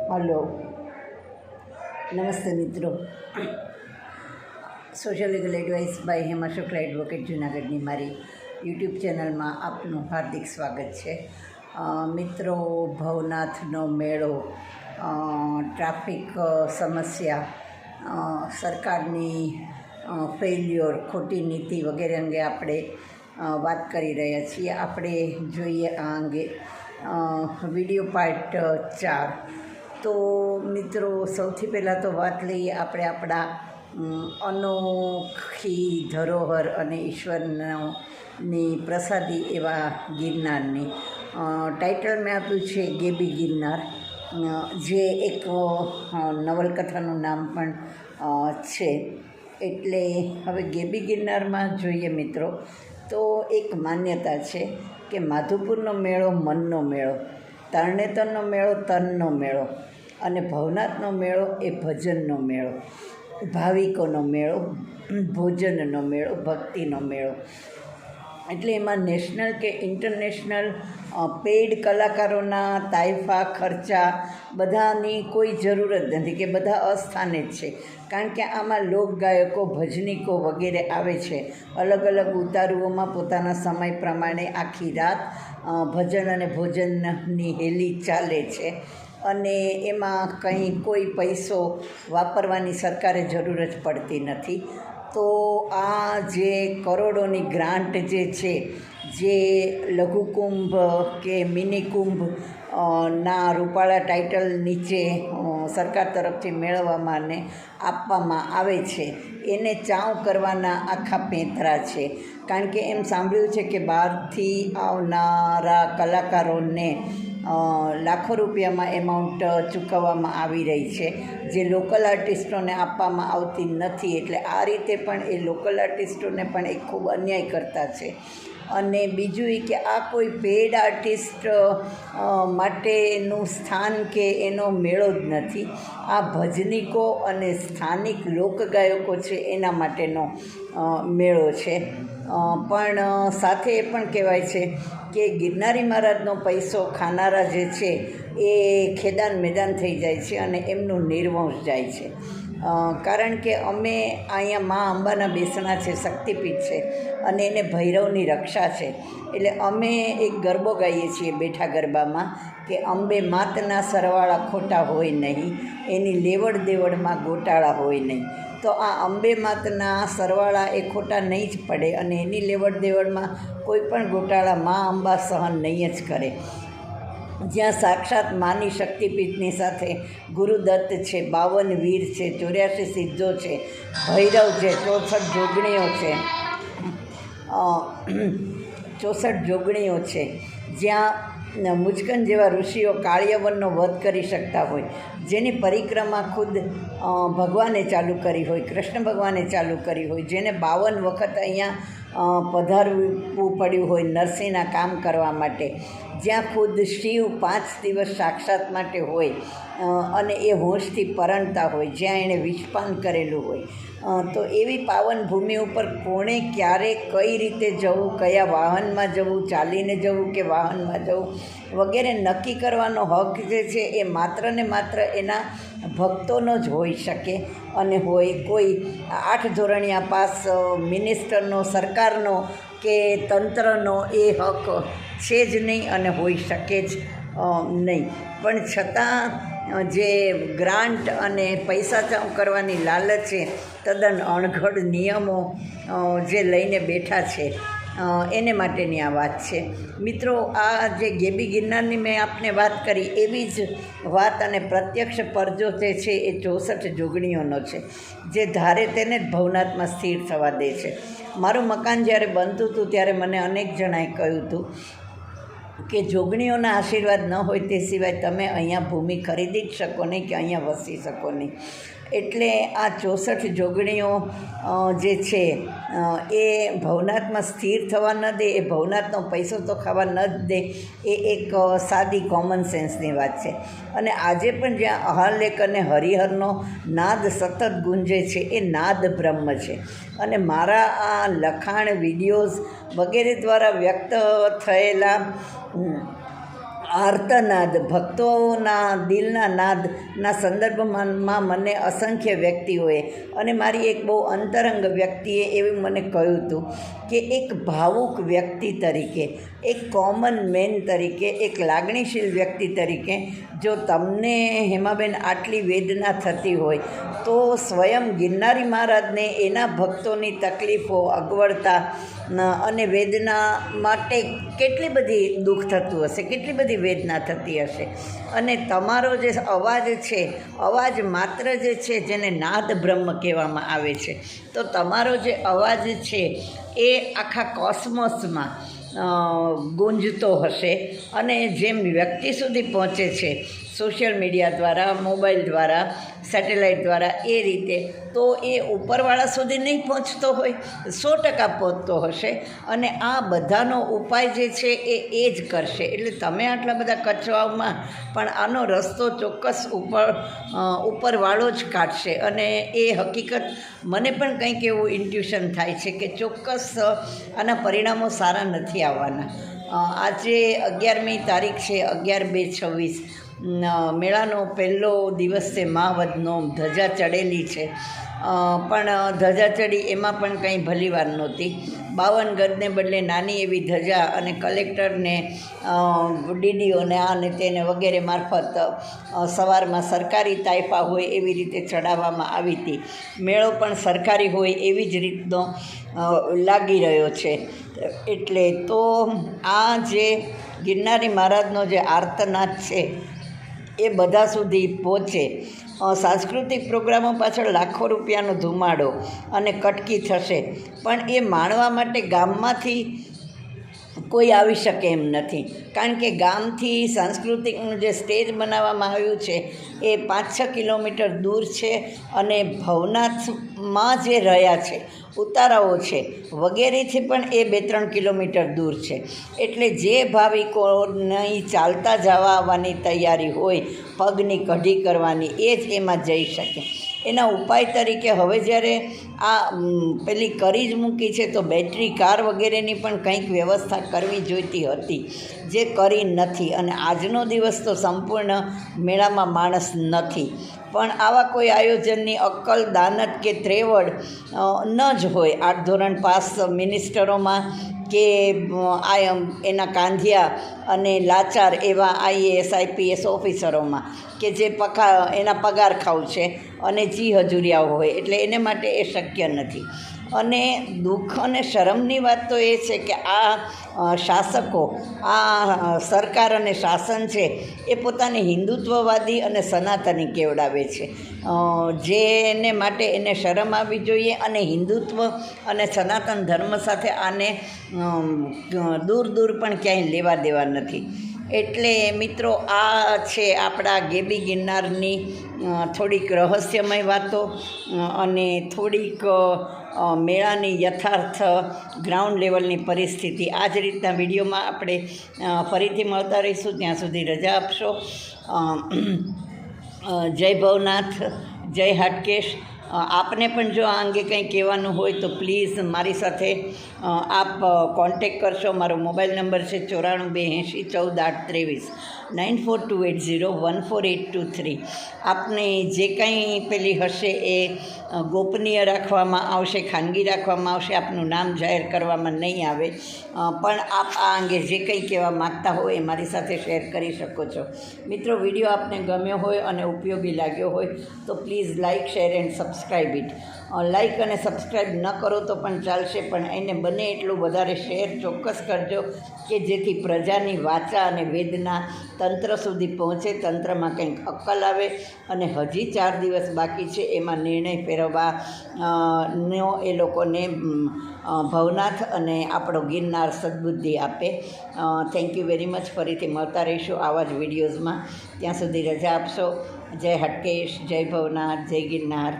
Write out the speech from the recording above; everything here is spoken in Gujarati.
હલો, નમસ્તે મિત્રો. Social legal advice by Hema Shukla advocate જૂનાગઢની મારી યુટ્યુબ ચેનલમાં આપનું હાર્દિક સ્વાગત છે. મિત્રો, ભવનાથનો મેળો, ટ્રાફિક સમસ્યા, સરકારની ફેલ્યોર, ખોટી નીતિ વગેરે અંગે આપણે વાત કરી રહ્યા છીએ. આપણે જોઈએ આ અંગે વિડીયો પાર્ટ 4. તો મિત્રો, સૌથી પહેલાં તો વાત લઈએ આપણે આપણા અનોખી ધરોહર અને ઈશ્વરની પ્રસાદી એવા ગિરનારની. ટાઇટલ મેં આપ્યું છે ગેબી ગિરનાર, જે એક નવલકથાનું નામ પણ છે. એટલે હવે ગેબી ગિરનારમાં જોઈએ મિત્રો, તો એક માન્યતા છે કે માધુપુરનો મેળો મનનો મેળો, તરણેતરનો મેળો તનનો મેળો અને ભવનાથનો મેળો એ ભજનનો મેળો, ભાવિકોનો મેળો, ભોજનનો મેળો, ભક્તિનો મેળો. એટલે એમાં નેશનલ કે ઇન્ટરનેશનલ પેઇડ કલાકારોના તાઇફા ખર્ચા બધાની કોઈ જરૂર જ નથી, કે બધા અસ્થાને જ છે. કારણ કે આમાં લોકગાયકો, ભજનીકો વગેરે આવે છે. અલગ અલગ ઉતારુઓમાં પોતાના સમય પ્રમાણે આખી રાત ભજન અને ભોજનની હેલી ચાલે છે. અને એમાં કંઈ કોઈ પૈસો વાપરવાની સરકારે જરૂર જ પડતી નથી. તો આ જે કરોડોની ગ્રાન્ટ જે છે, જે લઘુકુંભ કે મિની કુંભ ના રૂપાળા ટાઇટલ નીચે સરકાર તરફથી મેળવવામાં અને આપવામાં આવે છે, એને ચાઉ કરવાના આખા પેંતરા છે. કારણ કે એમ સાંભળ્યું છે કે બહારથી આવનારા કલાકારોને લાખો રૂપિયામાં એમાઉન્ટ ચૂકવવામાં આવી રહી છે, જે લોકલ આર્ટિસ્ટોને આપવામાં આવતી નથી. એટલે આ રીતે પણ એ લોકલ આર્ટિસ્ટોને પણ એક ખૂબ અન્યાય કરતા છે. અને બીજું એ કે આ કોઈ પેડ આર્ટિસ્ટ માટેનું સ્થાન કે એનો મેળો જ નથી. આ ભજનીકો અને સ્થાનિક લોકગાયકો છે એના માટેનો મેળો છે. પણ સાથે એ પણ કહેવાય છે કે ગિરનારી મહારાજનો પૈસો ખાનારા જે છે એ ખેદાન મેદાન થઈ જાય છે અને એમનું નિર્વંશ જાય છે. કારણ કે અમે અહીંયા મા અંબાના બેસણા છે, શક્તિપીઠ છે, અને એને ભૈરવની રક્ષા છે. એટલે અમે એક ગરબો ગાઈએ છીએ બેઠા ગરબામાં કે અંબે માતના સરવાળા ખોટા હોય નહીં, એની લેવડ દેવડમાં ગોટાળા હોય નહીં. તો આ અંબે માતના સરવાળા એ ખોટા નહીં જ પડે, અને એની લેવડ દેવડમાં કોઈ પણ ગોટાળા મા અંબા સહન નહીં જ કરે. જ્યાં સાક્ષાત માની શક્તિપીઠની સાથે ગુરુદત્ત છે, 52 વીર છે, 84 સિદ્ધો છે, ભૈરવ છે, 64 જોગણીઓ છે, 64 જોગણીઓ છે. જ્યાં મુચકન જેવા ઋષિઓ કાળિયવનનો વધ કરી શકતા હોય, જેની પરિક્રમા ખુદ ભગવાને ચાલુ કરી હોય, કૃષ્ણ ભગવાને ચાલુ કરી હોય, જેને 52 વખત અહીંયા પધારવું પડ્યું હોય નરસિંહના કામ કરવા માટે, જ્યાં ખુદ શિવ 5 દિવસ સાક્ષાત માટે હોય અને એ હોંશથી પરણતા હોય, જ્યાં એણે વિષપાન કરેલું હોય. તો એવી પાવન ભૂમિ ઉપર કોણે ક્યારે કઈ રીતે જવું, કયા વાહનમાં જવું, ચાલીને જવું કે વાહનમાં જવું વગેરે નક્કી કરવાનો હક જે છે એ માત્ર ને માત્ર એના ભક્તોનો જ હોઈ શકે. અને હોય કોઈ 8 ધોરણિયા પાસ મિનિસ્ટરનો, સરકારનો કે તંત્રનો એ હક છે જ નહીં અને હોઈ શકે જ નહીં. પણ છતાં જે ગ્રાન્ટ અને પૈસા ચાઉ કરવાની લાલચ છે, તદ્દન અણઘડ નિયમો જે લઈને બેઠા છે, એને માટેની આ વાત છે. મિત્રો, આ જે ગેબી ગિરનારની મેં આપને વાત કરી, એવી જ વાત અને પ્રત્યક્ષ પરજો જે છે એ 64 જોગણીઓનો છે, જે ધારે તેને જ ભવનાથમાં સ્થિર થવા દે છે. મારું મકાન જ્યારે બનતું હતું ત્યારે મને અનેક જણાએ કહ્યું હતું કે જોગણીઓના આશીર્વાદ ન હોય તે સિવાય તમે અહીંયા ભૂમિ ખરીદી જ શકો નહીં કે અહીંયા વસી શકો નહીં. એટલે આ 64 જોગણીઓ જે છે એ ભવનાથમાં સ્થિર થવા ન દે, એ ભવનાથનો પૈસો તો ખાવા ન જ દે, એ એક સાદી કોમન સેન્સની વાત છે. અને આજે પણ જ્યાં અહાલેખ અને હરિહરનો નાદ સતત ગુંજે છે, એ નાદ બ્રહ્મ છે. અને મારા આ લખાણ, વિડીયોઝ વગેરે દ્વારા વ્યક્ત થયેલા આર્તનાદ, ભક્તોના દિલના નાદના સંદર્ભમાં મને અસંખ્ય વ્યક્તિઓએ અને મારી એક બહુ અંતરંગ વ્યક્તિએ એવું મને કહ્યું હતું કે એક ભાવુક વ્યક્તિ તરીકે, એક કોમન મેન તરીકે, એક લાગણીશીલ વ્યક્તિ તરીકે જો તમને હેમાબેન આટલી વેદના થતી હોય તો સ્વયં ગિરનારી મહારાજને એના ભક્તોની તકલીફો, અગવડતા અને વેદના માટે કેટલી બધી દુઃખ થતું હશે, કેટલી બધી વેદના થતી હશે. અને તમારો જે અવાજ છે, અવાજ માત્ર જે છે જેને નાદ બ્રહ્મ કહેવામાં આવે છે, તો તમારો જે અવાજ છે એ આખા કોસ્મોસમાં ગુંજતો હશે અને જેમ વ્યક્તિ સુધી પહોંચે છે સોશિયલ મીડિયા દ્વારા, મોબાઈલ દ્વારા, સેટેલાઇટ દ્વારા, એ રીતે તો એ ઉપરવાળા સુધી નહીં પહોંચતો હોય, 100% પહોંચતો હશે. અને આ બધાનો ઉપાય જે છે એ જ કરશે. એટલે તમે આટલા બધા કચરાઓમાં પણ આનો રસ્તો ચોક્કસ ઉપરવાળો જ કાઢશે. અને એ હકીકત મને પણ કંઈક એવું ઇન્ટ્યુશન થાય છે કે ચોક્કસ આના પરિણામો સારા નથી આવવાના. આજે 11મી તારીખ છે, 11/2/26. મેળાનો પહેલો દિવસ છે, મહાવદનો. ધજા ચડેલી છે, પણ ધજા ચડી એમાં પણ કંઈ ભલીવાર નહોતી. 52 ગજને બદલે નાની એવી ધજા અને કલેક્ટરને, ડીડીઓને, આને તેને વગેરે મારફત સવારમાં સરકારી તાઇફા હોય એવી રીતે ચડાવવામાં આવી હતી. મેળો પણ સરકારી હોય એવી જ રીતનો લાગી રહ્યો છે. એટલે તો આ જે ગિરનારી મહારાજનો જે આર્તનાદ છે એ બધા સુધી પહોંચે. સાંસ્કૃતિક પ્રોગ્રામો પાછળ લાખો રૂપિયાનો ધુમાડો અને કટકી થશે, પણ એ માણવા માટે ગામમાંથી કોઈ આવી શકે એમ નથી. કારણ કે ગામથી સાંસ્કૃતિકનું જે સ્ટેજ બનાવવામાં આવ્યું છે એ 5-6 કિલોમીટર દૂર છે અને ભવનાથમાં જે રહ્યા છે ઉતારાઓ છે વગેરેથી પણ એ 2-3 કિલોમીટર દૂર છે. એટલે જે ભાવિકોની ચાલતા જવા આવવાની તૈયારી હોય, પગની કઢી કરવાની, એ જ એમાં જઈ શકે. એના ઉપાય તરીકે હવે જ્યારે આ પેલી કરી જ મૂકી છે તો બેટરી કાર વગેરેની પણ કંઈક વ્યવસ્થા કરવી જોઈતી હતી, જે કરી નથી. અને આજનો દિવસ તો સંપૂર્ણ મેળામાં માણસ નથી, પણ આવા કોઈ આયોજનની અક્કલ, દાનત કે ત્રેવડ ન જ હોય 8 ધોરણ પાસ મિનિસ્ટરોમાં કે એના કાંધિયા અને લાચાર એવા IAS IPS ઓફિસરોમાં કે જે એના પગાર ખાવ છે અને જી હજુરિયાઓ હોય. એટલે એને માટે એ શક્ય નથી. અને દુઃખ અને શરમની વાત તો એ છે કે આ શાસકો, આ સરકાર અને શાસન છે એ પોતાને હિન્દુત્વવાદી અને સનાતની કેવડાવે છે, જેને માટે એને શરમ આવવી જોઈએ. અને હિન્દુત્વ અને સનાતન ધર્મ સાથે આને દૂર દૂર પણ ક્યાંય લેવા દેવા નથી. એટલે મિત્રો, આ છે આપણા ગેબી ગિરનારની થોડીક રહસ્યમય વાતો અને થોડીક મેળાની યથાર્થ ગ્રાઉન્ડ લેવલની પરિસ્થિતિ. આ જ રીતના વિડીયોમાં આપણે ફરીથી મળતા રહીશું. ત્યાં સુધી રજા આપશો. જય ભવનાથ, જય હાટકેશ. આપને પણ જો આ અંગે કંઈ કહેવાનું હોય તો પ્લીઝ મારી સાથે આપ કોન્ટેક કરશો. મારો મોબાઈલ નંબર છે 9428014823 9428014823. આપને જે કંઈ પેલી હશે એ ગોપનીય રાખવામાં આવશે, ખાનગી રાખવામાં આવશે, આપનું નામ જાહેર કરવામાં નહીં આવે. પણ આપ આ અંગે જે કંઈ કહેવા માગતા હોય એ મારી સાથે શેર કરી શકો છો. મિત્રો, વિડીયો આપને ગમ્યો હોય અને ઉપયોગી લાગ્યો હોય તો please like, share and subscribe it. Like અને સબસ્ક્રાઈબ ન કરો તો પણ ચાલશે, પણ એને બને એટલું વધારે શેર ચોક્કસ કરજો કે જેથી પ્રજાની વાચા અને વેદના તંત્ર સુધી પહોંચે, તંત્રમાં કંઈક અક્કલ આવે અને હજી 4 દિવસ બાકી છે એમાં નિર્ણય ફેરવવા નો એ લોકોને ભવનાથ અને આપણો ગિરનાર સદબુદ્ધિ આપે. Thank you very much. ફરીથી મળતા રહીશું આવા જ વિડીયોઝમાં. ત્યાં સુધી રજા આપશો. જય હાટકેશ, જય ભવનાથ, જય ગિરનાર.